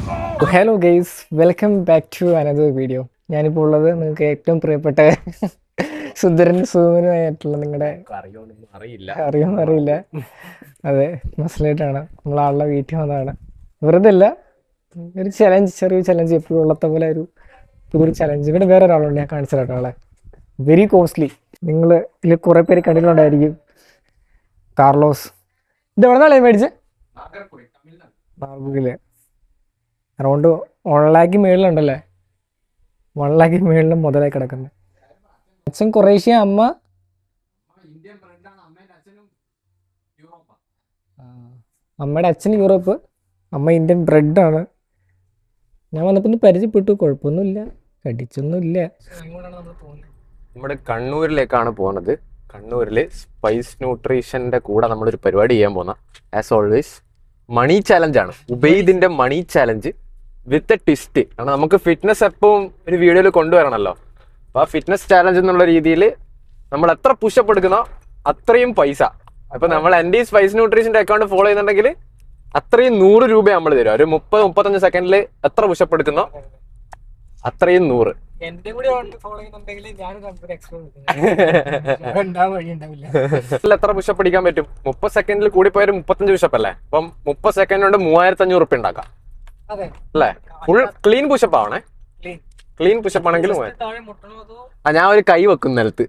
Hello guys, welcome back to another video. ഞാനിപ്പോൾ ഉള്ളത് നിങ്ങൾക്ക് ഏറ്റവും പ്രിയപ്പെട്ട സുന്ദരൻ സുഖനുമായിട്ടുള്ള നിങ്ങളുടെ അറിയുമെന്ന് അറിയില്ല. അതെ, മസിലായിട്ടാണ് നമ്മളാളുടെ വീട്ടിൽ വന്നതാണ്. വെറുതെ അല്ല, ഒരു ചലഞ്ച്, ചെറിയൊരു ചലഞ്ച്, എപ്പോഴും ഉള്ളത്തെ പോലെ പുതിയൊരു ചലഞ്ച്. ഇവിടെ വേറെ ഒരാളുണ്ട്, ഞാൻ കാണിച്ചു തരാം ആളെ. Very costly. നിങ്ങൾ ഇതിൽ കുറേ പേര് കണ്ടിട്ടുണ്ടായിരിക്കും. കാർലോസ്. ഇത് എവിടെ നിന്നാണ് മേടിച്ചത്? നാഗർകോവില്. അറൗണ്ട് 1 lakh മേളിലുണ്ടല്ലേ? 1 lakh മേളിലും മുതലായി കിടക്കുന്നത്. അച്ഛൻ കൊറേഷ്യ, അമ്മ അമ്മയുടെ അച്ഛൻ യൂറോപ്പ്, അമ്മ ഇന്ത്യൻ ബ്രെഡാണ്. ഞാൻ വന്നപ്പോൾ പരിചയപ്പെട്ടു, കുഴപ്പമൊന്നുമില്ല, കടിച്ചൊന്നുമില്ല. നമ്മുടെ കണ്ണൂരിലേക്കാണ് പോകുന്നത്. കണ്ണൂരില് സ്പൈസ് ന്യൂട്രീഷന്റെ കൂടെ നമ്മളൊരു പരിപാടി ചെയ്യാൻ പോകുന്ന ആസ് ഓൾവേസ് മണി ചാലഞ്ച് ആണ്. ഉബൈദിന്റെ മണി ചാലഞ്ച് വിത്ത് എ ട്വിസ്റ്റ്. കാരണം നമുക്ക് ഫിറ്റ്നസ് എപ്പോഴും ഒരു വീഡിയോയിൽ കൊണ്ടുവരണമല്ലോ. അപ്പൊ ആ ഫിറ്റ്നസ് ചാലഞ്ച് എന്നുള്ള രീതിയിൽ നമ്മൾ എത്ര പുഷപ്പ് എടുക്കുന്നോ അത്രയും പൈസ. അപ്പൊ നമ്മൾ എൻ്റെ ഈ സ്പൈസ് ന്യൂട്രീഷന്റെ അക്കൗണ്ട് ഫോളോ ചെയ്യുന്നുണ്ടെങ്കിൽ അത്രയും 100 രൂപ നമ്മൾ തരും. ഒരു 30-35 സെക്കൻഡിൽ എത്ര പുഷപ്പ് എടുക്കുന്നോ അത്രയും 100. എത്ര പുഷപ്പ് അടിക്കാൻ പറ്റും? 30 സെക്കൻഡിൽ കൂടി പോയൊരു 35 പുഷപ്പ് അല്ലേ? അപ്പം 30 സെക്കൻഡ് കൊണ്ട് 3500 ഉണ്ടാക്കാം അല്ലേ? ഫുൾ ക്ലീൻ പുഷപ്പ് ആവണേ. ക്ലീൻ പുഷപ്പ് ആണെങ്കിൽ ഞാൻ ഒരു കൈ വെക്കും നിലത്ത്,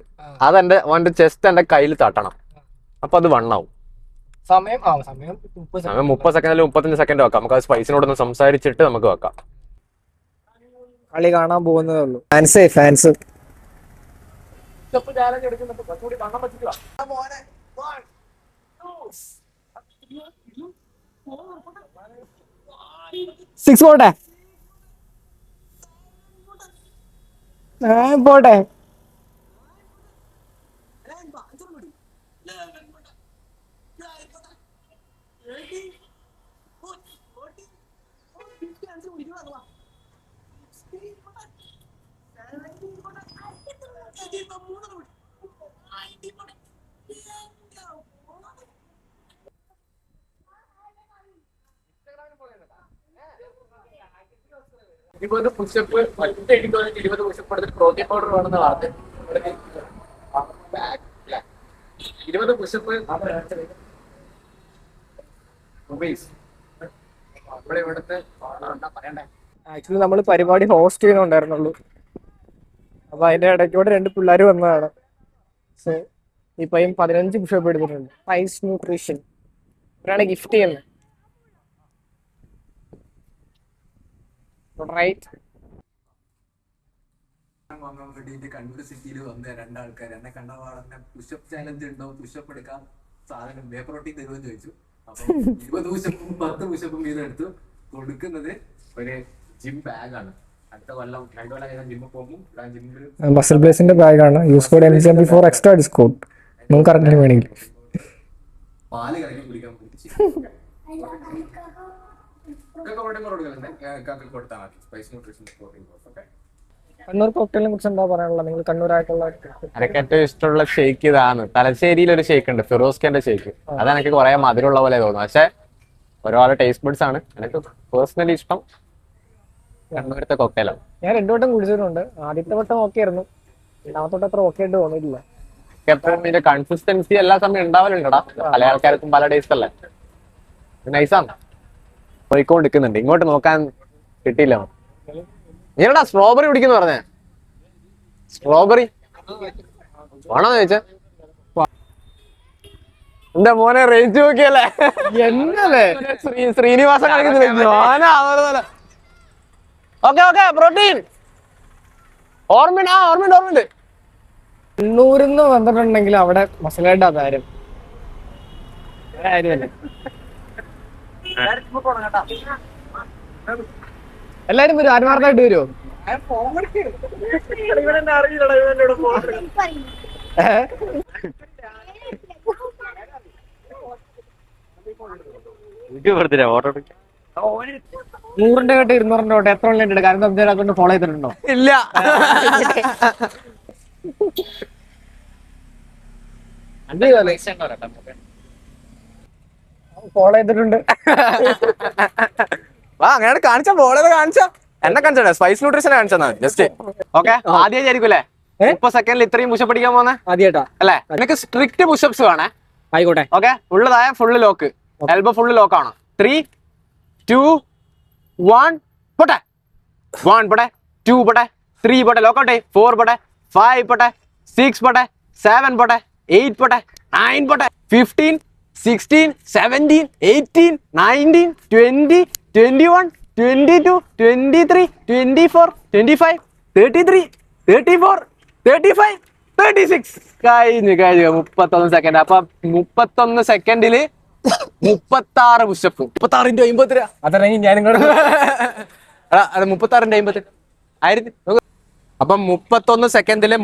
അതെന്റെ അവന്റെ ചെസ്റ്റ് എന്റെ കയ്യിൽ തട്ടണം. അപ്പൊ അത് വണ്ണാവും. സമയം 30 സെക്കൻഡിൽ 35 സെക്കൻഡ് വെക്കാം. നമുക്ക് അത് സ്പൈസിനോടൊന്ന് സംസാരിച്ചിട്ട് നമുക്ക് വെക്കാം. കളി കാണാൻ പോകുന്നതേ ഉള്ളൂ. ഫാൻസ് 6 പോട്ടെ, പോട്ടെ. ഇരുപത് പുഷപ്പ് ഒറ്റ എനിക്ക് 20 പുഷപ്പ് എടുത്തിട്ട് പ്രോട്ടീൻ പൗഡർ വേണമെന്ന് പറഞ്ഞു. 20 പുഷപ്പ് ഇവിടെ ഇവിടുത്തെ പറയണ്ടേ. ആക്ച്വലി നമ്മൾ പരിപാടി ഹോസ്റ്റ് ചെയ്യുന്നുണ്ടായിരുന്നുള്ളൂ. അപ്പൊ അതിന്റെ ഇടയ്ക്കൂടെ 2 പിള്ളേർ വന്നതാണ്. സോ ഈ പയ്യൻ 15 പുഷപ്പ് എടുത്തിട്ടുണ്ട്. സ്പൈസ് ന്യൂട്രീഷൻ ഇവരാണ് ഗിഫ്റ്റ് ചെയ്യുന്നത്. റൈറ്റ്. വാങ്ങാൻ വേണ്ടിയിട്ട് കണ്ണൂർ സിറ്റിയിൽ വന്ന 2 ആൾക്കാർ എന്നെ കണ്ടപാടെ പുഷപ്പ് ചാലഞ്ച് ഉണ്ടോ, പുഷപ്പ് എടുക്കാം, സാധനം വേ പ്രോട്ടീൻ തരുമെന്ന് ചോദിച്ചു. അപ്പൊ 20 പുഷപ്പും 10 പുഷപ്പും വീതം എടുത്തു. കൊടുക്കുന്നത് ഒരു ജിം ബാഗാണ്. അടുത്ത കൊല്ലം 2 കൊല്ലം കഴിഞ്ഞാൽ ജിമ്മിൽ പോകുമ്പോൾ ജിമ്മിൽ മസിൽ ബ്ലേസിന്റെ ബാഗാണ്. Use code MCMP4 extra discount. നമുക്ക് കറക്റ്റ് വേണമെങ്കിൽ പാല് കലക്കി കുടിക്കാൻ കൊടുത്താൽ മതി. Spice nutrition protein okay. Kannur കോക്ടെയിലിനെ കുറിച്ച് എന്താ പറയാനുള്ളത്? നിങ്ങൾ കണ്ണൂരായിട്ടുള്ള എനിക്ക് ഏറ്റവും ഇഷ്ടമുള്ള ഷേക്ക് ഇതാണ്. തലശ്ശേരിയിൽ ഒരു ഷേക്ക് ഉണ്ട്, ഫിറോസ്കന്റെ ഷേക്ക്. അത് എനിക്ക് കുറെ മധുരമുള്ള പോലെ തോന്നുന്നു. പക്ഷെ ഒരുപാട് ടേസ്റ്റ് ബഡ്സ് ആണ്. എനിക്ക് പേഴ്സണലി ഇഷ്ടം കണ്ണൂരത്തെ കോക്ടെയിലാണ്. ഞാൻ 2 വട്ടം കുടിച്ചിട്ടുണ്ട്. ആദ്യത്തെ വട്ടം ഓക്കെ ആയിരുന്നു, രണ്ടാമത്തെ വട്ടം അത്ര ഓക്കെ ആയിട്ട് തോന്നിയിട്ടില്ല. എപ്പോഴും ഇതിന്റെ കൺസിസ്റ്റൻസി എല്ലാ സമയം ഉണ്ടാവലുണ്ടടാ. പല ആൾക്കാർക്കും പല ടേസ്റ്റ് അല്ലേ. നൈസാണ്. പോയിക്കൊണ്ടിരിക്കുന്നുണ്ട്. ഇങ്ങോട്ട് നോക്കാൻ കിട്ടിയില്ല. നീടാ സ്ട്രോബെറി കുടിക്കുന്നു പറഞ്ഞേ. സ്ട്രോബെറി വേണോന്ന് ചോദിച്ചേ. എന്റെ മോനെ റേഞ്ച് നോക്കിയല്ലേ? എന്നല്ലേ ശ്രീനിവാസൻ കളിക്കുന്നില്ല. ഓക്കെ ഓക്കെ, പ്രോട്ടീൻ ഓർമ്മയുണ്ട്. കണ്ണൂരിന്ന് വന്നിട്ടുണ്ടെങ്കിൽ അവിടെ മസിലായിട്ട് അതാരും കാര്യമല്ലേ. എല്ലാരും വരും, ആത്മാർത്ഥമായിട്ട് വരുമോ? നൂറിന്റെ കേട്ട് 200 തൊട്ട് എത്ര ഓൺലൈൻ ഉണ്ട്? കാരണം അക്കൗണ്ട് ഫോളോ ചെയ്തിട്ടുണ്ടോ? ഇല്ല. ഫോളോ ചെയ്തിട്ടുണ്ട്. വാ അങ്ങനെ കാണിച്ചാ ബോളത് കാണിച്ചാ എന്നെ കാണിച്ചാ സ്പൈസ് ന്യൂട്രീഷൻ കാണിച്ചാ ജസ്റ്റ് ഓക്കെ. ആദ്യമായിരിക്കും അല്ലേ 30 സെക്കൻഡിൽ ഇത്രയും പുഷപ്പ് അടിക്കാൻ പോകുന്നത്? ആദ്യമായിട്ടാ അല്ലേ? എനിക്ക് സ്ട്രിക്റ്റ് പുഷപ്സ് വേണേ. ആയിക്കോട്ടെ. ഓക്കെ, ഉള്ളതായ full lock, elbow full lock ആണ്. 3, 2, 1 പോട്ടെ. 1 പോട്ടെ, 2 പോട്ടെ, 3 പോട്ടെ, ലോക്കൗട്ടെ, 4 പോട്ടെ, 5 പോട്ടെ, 6 പോട്ടെ, 7 പോട്ടെ, 8 പോട്ടെ, 9 പോട്ടെ, 15, 16, 17, 18, 19, 20, 21, 22, 23, 24, 25, 33, 34, 35, 36. കഴിഞ്ഞു 31 സെക്കൻഡ്. അപ്പൊ 31 സെക്കൻഡില് 36 പുഷപ്പ്. 36 × 50. അതല്ലെങ്കിൽ ഞാൻ നിങ്ങളുടെ 36 × 50 ആയിരത്തി. അപ്പം 31 സെക്കൻഡില്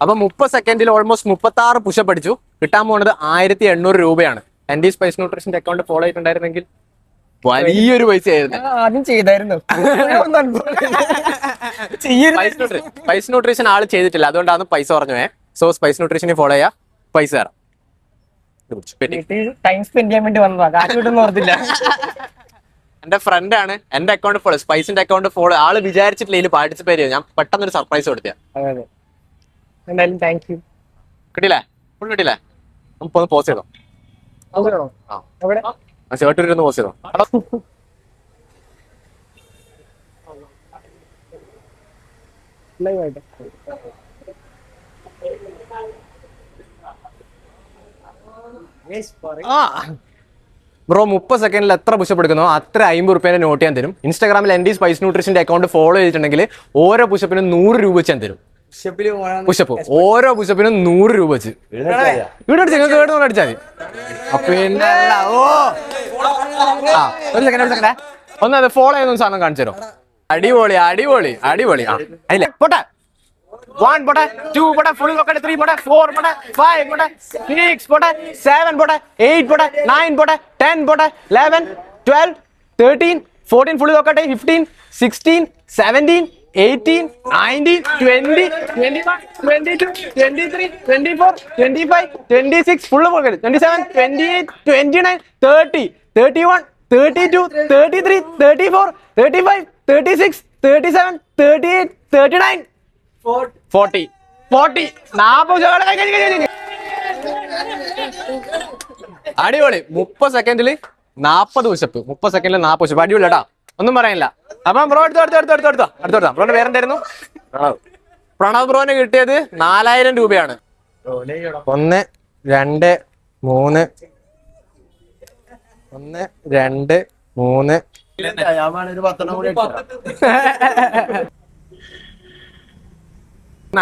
30 സെക്കൻഡിൽ ഓൾമോസ്റ്റ് 36 പുഷപ്പ് അടിച്ചു. കിട്ടാൻ പോകുന്നത് 1800 രൂപയാണ്. എൻഡി സ്പൈസ് ന്യൂട്രീഷന്റെ അക്കൗണ്ട് ഫോളോ ചെയ്തിട്ടുണ്ടായിരുന്നെങ്കിൽ വലിയൊരു പൈസ ആയിരുന്നു. ആദ്യം ചെയ്തായിരുന്നു. സ്പൈസ് ന്യൂട്രീഷൻ ആള് ചെയ്തിട്ടില്ല, അതുകൊണ്ടാണ് പൈസ പറഞ്ഞു. സോ സ്പൈസ് ന്യൂട്രീഷനെ ഫോളോ ചെയ്യാ, പൈസ തരാം. ടൈം സ്പെൻഡ് ചെയ്യാൻ വേണ്ടി വന്നതാ, കാശ് കിട്ടുന്ന ഓർത്തില്ല. എന്റെ ഫ്രണ്ട് ആണ്, എന്റെ അക്കൗണ്ട് ഫോളോ, സ്പൈസിന്റെ അക്കൗണ്ട് ഫോളോ. ആള് വിചാരിച്ചിട്ടില്ല ഇതിൽ പാർട്ടിസിപ്പേറ്റ് ചെയ്യാം. ഞാൻ പെട്ടെന്നൊരു സർപ്രൈസ് കൊടുത്തിയാ. അതെ, എന്തായാലും താങ്ക് യു. കിട്ടിയില്ലേ? ഫുൾ കിട്ടിയില്ലേ? നമുക്ക് ഒന്ന് പോസ്റ്റ് ചെയ്തോ. എവിടെ ചേട്ടൂരിന്ന് പോസ്റ്റ് ചെയ്തോ. ലൈവായിട്ട് ബ്രോ 30 സെക്കൻഡിൽ എത്ര പുഷപ്പ് എടുക്കുന്നോ അത്ര 50 റുപ്യേന്റെ നോട്ട് ഞാൻ തരും. ഇൻസ്റ്റാഗ്രാമിൽ എൻഡി സ്പൈസ് ന്യൂട്രീഷന്റെ അക്കൗണ്ട് ഫോളോ ചെയ്തിട്ടുണ്ടെങ്കിൽ ഓരോ പുഷപ്പിനും 100 രൂപ വെച്ച് ഞാൻ തരും. പുഷപ്പ് ഓരോ പുഷപ്പിനും 100 രൂപ വെച്ച്. വീട് അടിച്ചാൽ നിങ്ങൾക്ക് കേട്ട് അടിച്ചാൽ മതി. പിന്നെ ഒരു സെക്കൻഡ് ഒന്ന് അത് ഫോളോ ചെയ്യുന്ന സാധനം കാണിച്ചു തരും. അടിപൊളി അടിപൊളി അടിപൊളി. അല്ലേ പോട്ടെ. 1 പോട്ടെ, 2 പോട്ടെ, ഫുൾ നോക്കട്ടെ, 3 പോട്ടെ, 4 പോട്ടെ, 5 പോട്ടെ, 6 പോട്ടെ, 7 പോട്ടെ, 8 പോട്ടെ, 9 പോട്ടെ, 10 പോട്ടെ, 11, 12, 13, 14 ഫുൾ നോക്കട്ടെ, 15, 16, 17, 18, 19, 20, 21, 22, 23, 24, 25, 26 ഫുൾ നോക്കട്ടെ, 27, 28, 29, 30, 31, 32, 33, 34, 35, 36, 37, 38, 39, 40, 40, 40. അടിപൊളി. 30 സെക്കൻഡില് 40 പുഷപ്പ്. 30 സെക്കൻഡിൽ 40 പുഷപ്പ്. അടിപൊളി കേട്ടാ, ഒന്നും പറയാനില്ല. അപ്പം ബ്രോ അടുത്തോ. ബ്രോന്റെ പേരെന്തായിരുന്നു? പ്രണവ് ബ്രോന് കിട്ടിയത് 4000 രൂപയാണ്. 1, 2, 3, 1, 2, 3.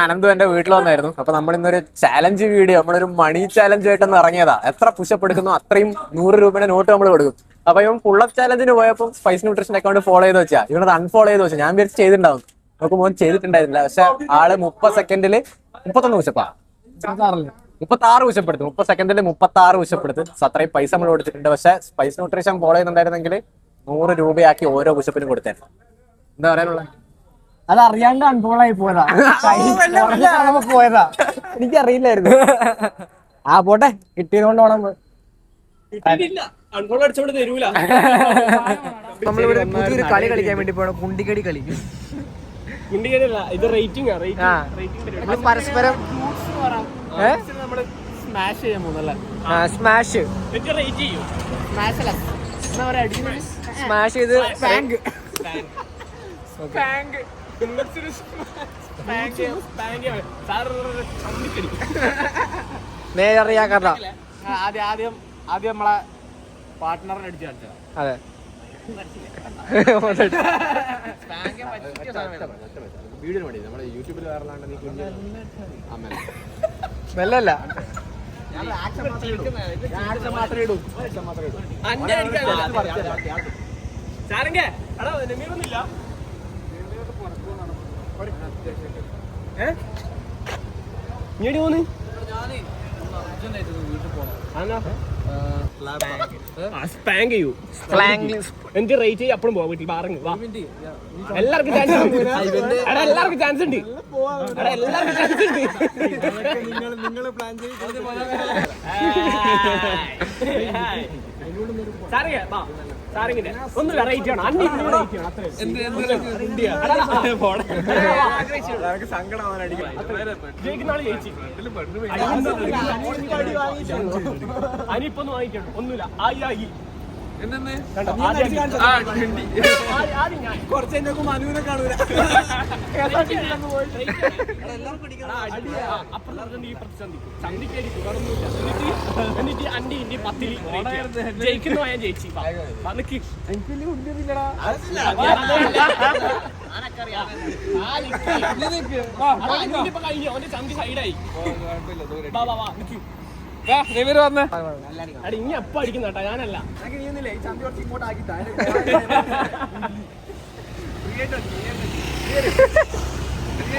അനന്തു എന്റെ വീട്ടിൽ വന്നായിരുന്നു. അപ്പൊ നമ്മൾ ഇന്നൊരു ചാലഞ്ച് വീഡിയോ, നമ്മളൊരു മണി ചാലഞ്ച് ആയിട്ടൊന്ന് ഇറങ്ങിയതാ. എത്ര പുഷപ്പ് എടുക്കുന്നു അത്രയും 100 രൂപയുടെ നോട്ട് നമ്മൾ കൊടുക്കും. അപ്പൊ ഇവൻ പുള്ളപ്പ് ചാലഞ്ചിന് പോയപ്പോൾ സ്പൈസ് ന്യൂട്രീഷൻ അക്കൗണ്ട് ഫോളോ ചെയ്ത് വെച്ചാ ഇവനത് അൺഫോളോ ചെയ്ത് വെച്ചാൽ ഞാൻ വിചാരിച്ച് ചെയ്തിട്ടുണ്ടാവും. നമുക്ക് മോൻ ചെയ്തിട്ടുണ്ടായിരുന്നില്ല. പക്ഷെ ആള് 30 സെക്കൻഡില് 31 പുഷപ്പാ, 36 പുഷപ്പ് എടുത്തു. 30 സെക്കൻഡിൽ 36 പുഷപ്പ് എടുത്ത്. അത്രയും പൈസ നമ്മൾ കൊടുത്തിട്ടുണ്ട്. പക്ഷെ സ്പൈസ് ന്യൂട്രീഷൻ ഫോളോ ചെയ്യുന്നുണ്ടായിരുന്നെങ്കിൽ 100 രൂപയാക്കി ഓരോ പുഷപ്പിനും കൊടുത്തേനെ. എന്താ പറയാനുള്ളത്? അത് അറിയാണ്ട് അൺഫോളോ ആയി പോയതാ, പോയതാ, എനിക്കറിയില്ലായിരുന്നു. ആ പോട്ടെ, കിട്ടിയത് കൊണ്ട് വേണം. നമ്മളിവിടെ പുതിയൊരു കളി കളിക്കാൻ വേണ്ടി പോകണം, കുണ്ടിക്കടി കളി. പരസ്പരം സ്മാഷ് ചെയ്ത് നേരറിയാക്കണ്ട. ആദ്യം നമ്മളെ പാർട്ട്ണറിനെ അടിച്ചു കാണിച്ചത്. അതെ, വീഡിയോ മതി, നമ്മുടെ യൂട്യൂബിൽ മെല്ലല്ല. എനിക്ക് റേറ്റ് ചെയ്യും, അപ്പഴും പോവാം വീട്ടിൽ. പറഞ്ഞു എല്ലാവർക്കും ചാൻസ് ഉണ്ട്, എല്ലാവർക്കും ചാൻസ് ഉണ്ട്, എല്ലാവർക്കും ചാൻസ് ഉണ്ട്. സാറേ സാറിങ്ങനെ ഒന്ന് വെറൈറ്റി ആണ് അന്നി വെറൈറ്റി ആണ് അത്രേ ജയിക്കുന്ന ആള് ജയിച്ചു അനിപ്പൊന്നും വാങ്ങിക്കണം ഒന്നുമില്ല ആയി ആയി മനുവിനെ കാണൂല എന്നിട്ട് അണ്ടി ഇന്റെ 10 ജയിക്കുന്ന ഞാൻ ജയിച്ചു കഴിഞ്ഞു അവന്റെ ചന്തി സൈഡായി ഇനി എപ്പ അടിക്കുന്ന കേട്ടാ ഞാനല്ല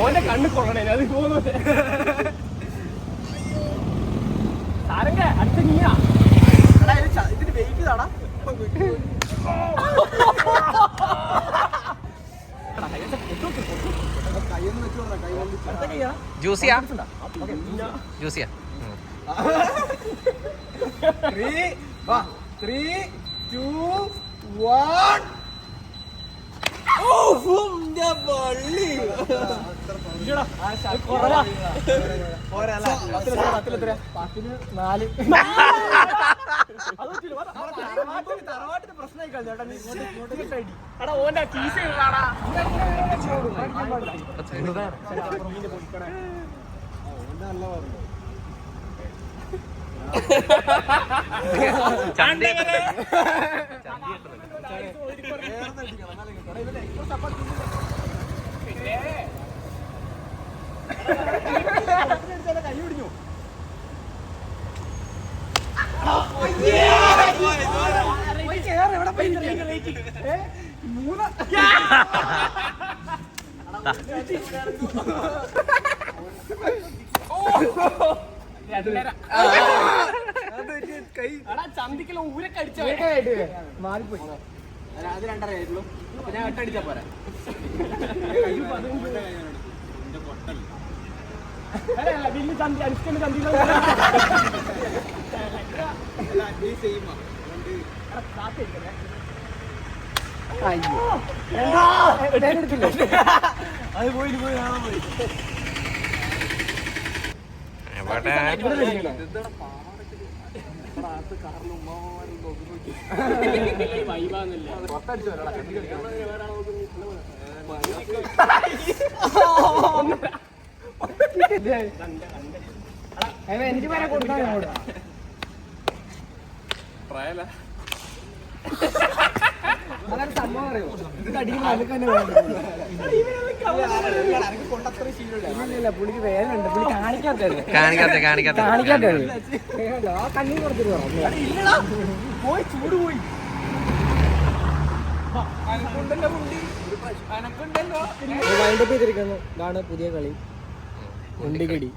ഓന്റെ കണ്ണ് കൊള്ളണേ അത് പോകുന്നത് സാരങ്ക അടുത്ത നീയാ ഇതിന് വെയിറ്റ് താടാ ജ്യൂസിയാ ജ്യൂസിയാ 3, 2, 1. ഓന്റെ കീസ് കാണാ ചന്തിക്കല ഊരൊക്കെ അടിച്ചു മാറിപ്പോയി അത് 2.5 ആയിട്ടുള്ളൂ ഞാൻ 8 അടിച്ചാ പോരാ വലിയ ചന്തി അടിക്കുന്ന ചന്തി അത് പോയി പോയി കാണാൻ പോയി എനിക്ക് വരെ കൊടുക്കാൻ അതൊരു സംഭവം അറിയോ ഇത് അടിക്കുമ്പോൾ അതൊക്കെ തന്നെ വേണ്ട പുള്ളിക്ക് വേദനുണ്ട് പുള്ളി കാണിക്കാത്തത് ആ കണ്ണീർ കൊടുത്തിട്ട് പോയി ചൂട് പോയി വൈൻഡപ്പ് ചെയ്തിരിക്കുന്നു ഇതാണ് പുതിയ കളി ഉണ്ടിക്കടി